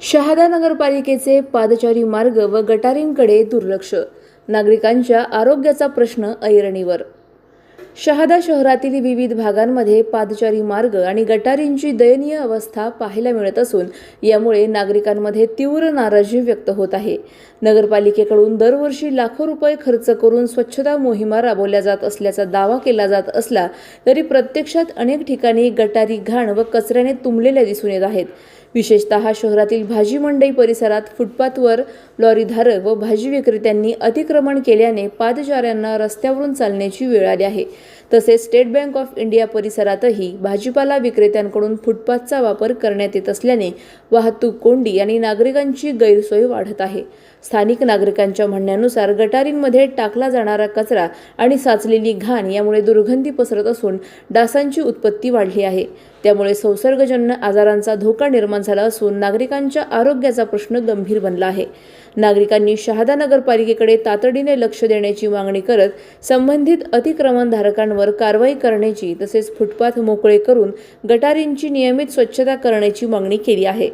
शहादा नगरपालिकेचे पादचारी मार्ग व गटारींकडे दुर्लक्ष, नागरिकांच्या आरोग्याचा प्रश्न ऐरणीवर। शहादा शहरातील विविध भागांमध्ये पादचारी मार्ग आणि गटारींची दयनीय अवस्था पाहायला मिळत असून यामुळे नागरिकांमध्ये तीव्र नाराजी व्यक्त होत आहे। नगरपालिकेकडून दरवर्षी लाखो रुपये खर्च करून स्वच्छता मोहिमा राबवल्या जात असल्याचा दावा केला जात असला तरी प्रत्यक्षात अनेक ठिकाणी गटारी घाण व कचऱ्याने तुंबलेल्या दिसून येत आहेत। विशेषतः शहरातील भाजी मंडई परिसरात फुटपाथवर लॉरीधारक व भाजी विक्रेत्यांनी अतिक्रमण केल्याने पादचाऱ्यांना रस्त्यावरून चालण्याची वेळ आली आहे। तसेच स्टेट बँक ऑफ इंडिया परिसरातही भाजीपाला विक्रेत्यांकडून फुटपाथचा वापर करण्यात येत असल्याने वाहतूक कोंडी आणि नागरिकांची गैरसोय वाढत आहे। स्थानिक नागरिकांच्या म्हणण्यानुसार गटारींमध्ये टाकला जाणारा कचरा आणि साचलेली घाण यामुळे दुर्गंधी पसरत असून डासांची उत्पत्ती वाढली आहे। त्यामुळे संसर्गजन्य आजारांचा धोका निर्माण झाला असून नागरिकांच्या आरोग्याचा प्रश्न गंभीर बनला आहे। नागरिकांनी शहादा नगरपालिकेकडे तातडीने लक्ष देण्याची मागणी करत संबंधित अतिक्रमणधारकांवर कारवाई करण्याची तसेच फुटपाथ मोकळे करून गटारींची नियमित स्वच्छता करण्याची मागणी केली आहे।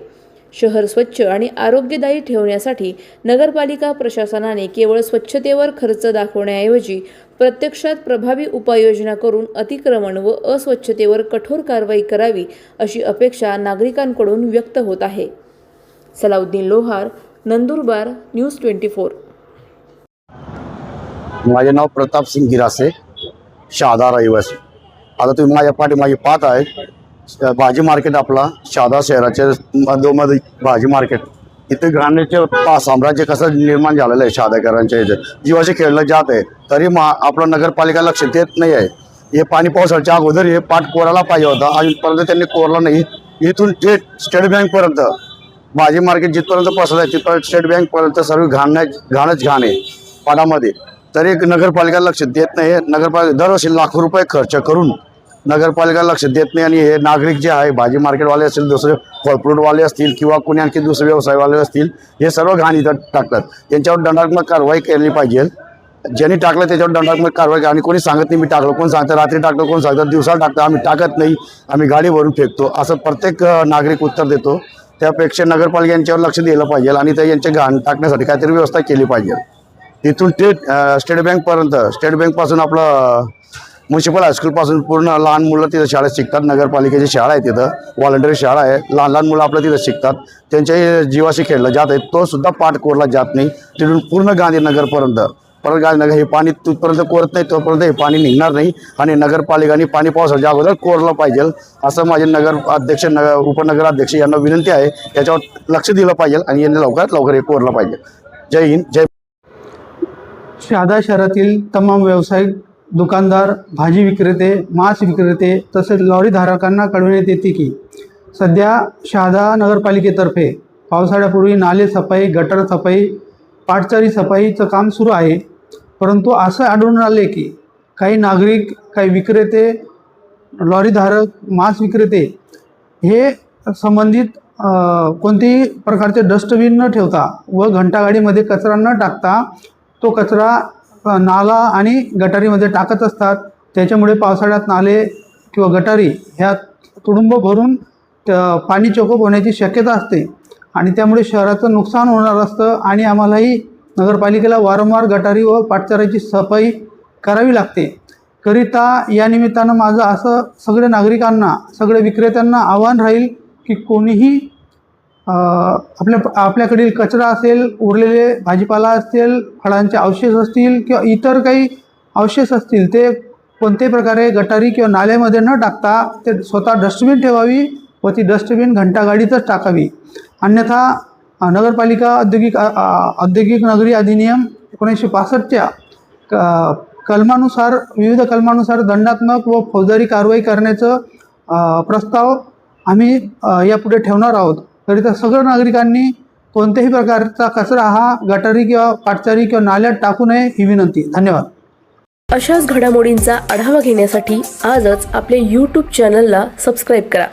शहर स्वच्छ आणि आरोग्यदायी ठेवण्यासाठी नगरपालिका प्रशासनाने केवळ स्वच्छतेवर खर्च दाखवण्याऐवजी प्रत्यक्षात प्रभावी उपाययोजना करून अतिक्रमण व अस्वच्छतेवर कठोर कारवाई करावी अशी अपेक्षा नागरिकांकडून व्यक्त होत आहे। सलाउद्दीन लोहार, नंदुरबार, न्यूज 24। माझे नाव प्रताप सिंग गिरासे, शहादा रहिवासी। आता तुम्ही माझ्या पाठीमागे पाहत आहे भाजी मार्केट, आपला शहादा शहराच्या मधोमध भाजी मार्केट। इथे घाणीचे साम्राज्य कसं निर्माण झालेलं आहे। शहादाकरांच्या इथे जीवाशी खेळलं जात आहे तरी आपलं नगरपालिका लक्ष देत नाही आहे। हे पाणी पावसाच्या अगोदर हे पाठ कोरायला पाहिजे होता, अजूनपर्यंत त्यांनी कोरला नाही। इथून थेट स्टेट बँकपर्यंत भाजी मार्केट जिथपर्यंत पसरलं आहे तिथपर्यंत स्टेट बँकपर्यंत सर्व घाणच घाण आहे पाण्यामध्ये, तरी नगरपालिका लक्ष देत नाही। नगरपालिका दरवर्षी लाखो रुपये खर्च करून नगरपालिका लक्ष देत नाही आणि हे नागरिक जे आहे भाजी मार्केटवाले असतील, दुसरे फळफ्रूटवाले असतील किंवा कोणी आणखी दुसरे व्यवसायवाले असतील, हे सर्व घाण इथं टाकतात। त्यांच्यावर दंडात्मक कारवाई केली पाहिजे। ज्यांनी टाकलं त्याच्यावर दंडात्मक कारवाई, आणि कोणी सांगत नाही मी टाकलं, कोण सांगतं रात्री टाकलं, कोण सांगतं दिवसा टाकतं, आम्ही टाकत नाही, आम्ही गाडी भरून फेकतो, असं प्रत्येक नागरिक उत्तर देतो। त्यापेक्षा नगरपालिका यांच्यावर लक्ष दिलं पाहिजे आणि त्या यांच्या घाण टाकण्यासाठी काहीतरी व्यवस्था केली पाहिजे। तिथून थेट स्टेट बँकपर्यंत, स्टेट बँकपासून आपलं म्युन्सिपल हायस्कूलपासून पूर्ण लहान मुलं तिथं शाळेत शिकतात। नगरपालिकेची शाळा आहे, तिथं व्हॉलंटरी शाळा आहे, लहान लहान मुलं आपलं तिथं शिकतात। त्यांच्या जीवाशी खेळलं जात आहे, तो सुद्धा पाठ कोरला जात नाही। तिथून पूर्ण गांधीनगरपर्यंत परत गांधीनगर हे पाणी तिथपर्यंत कोरत नाही, तोपर्यंत हे पाणी निघणार नाही आणि नगरपालिकाने पाणी पावसाच्या अगोदर कोरलं पाहिजे असं माझे नगर अध्यक्ष उपनगराध्यक्ष यांना विनंती आहे। याच्यावर लक्ष दिलं पाहिजे आणि यांनी लवकरात लवकर हे कोरलं पाहिजे। जय हिंद, जय। शहादा शहरातील तमाम व्यावसायिक दुकानदार, भाजी विक्रेते, मांस विक्रेते तसेच लॉरी धारकांना कळविण्यात येते की सध्या शहादा नगरपालिकेतर्फे पावसाळ्यापूर्वी नाले सफाई, गटर सफाई, पादचारी सफाईचं काम सुरू आहे। परंतु असं आढळून आले की काही नागरिक, काही विक्रेते, लॉरीधारक, मांस विक्रेते हे संबंधित कोणत्याही प्रकारचे डस्टबिन न ठेवता व घंटागाडीमध्ये कचरा न टाकता तो कचरा नाला आणि गटारीमध्ये टाकत असतात। त्याच्यामुळे पावसाळ्यात नाले किंवा गटारी ह्या तुडुंब भरून पाणी चोकअप होण्याची शक्यता असते आणि त्यामुळे शहराचं नुकसान होणार असतं आणि आम्हालाही नगरपालिकेला वारंवार गटारी व पादचाऱ्याची सफाई करावी लागते। करिता या निमित्तानं माझं असं सगळ्या नागरिकांना, सगळ्या विक्रेत्यांना आव्हान राहील की कोणीही आपल्याकडील कचरा असेल, उरलेले भाजीपाला असेल, फळांचे अवशेष असतील किंवा इतर काही अवशेष असतील, ते कोणत्याही प्रकारे गटारी किंवा नाल्यामध्ये न टाकता ते स्वतः डस्टबिन ठेवावी व ती डस्टबिन घंटागाडीतच टाकावी। अन्यथा नगरपालिका औद्योगिक नगरी अधिनियम 1965च्या कलमानुसार, विविध कलमानुसार दंडात्मक व फौजदारी कारवाई करण्याचं प्रस्ताव आम्ही यापुढे ठेवणार आहोत। तरी सगळ्या नागरिकांनी कोणत्याही प्रकारचा कचरा हा गटारी किंवा पादचारी किंवा नाल्यात टाकू नये ही विनंती। धन्यवाद। अशाच घडामोडींचा आढावा घेण्यासाठी आजच आपल्या YouTube चॅनलला सबस्क्राईब करा।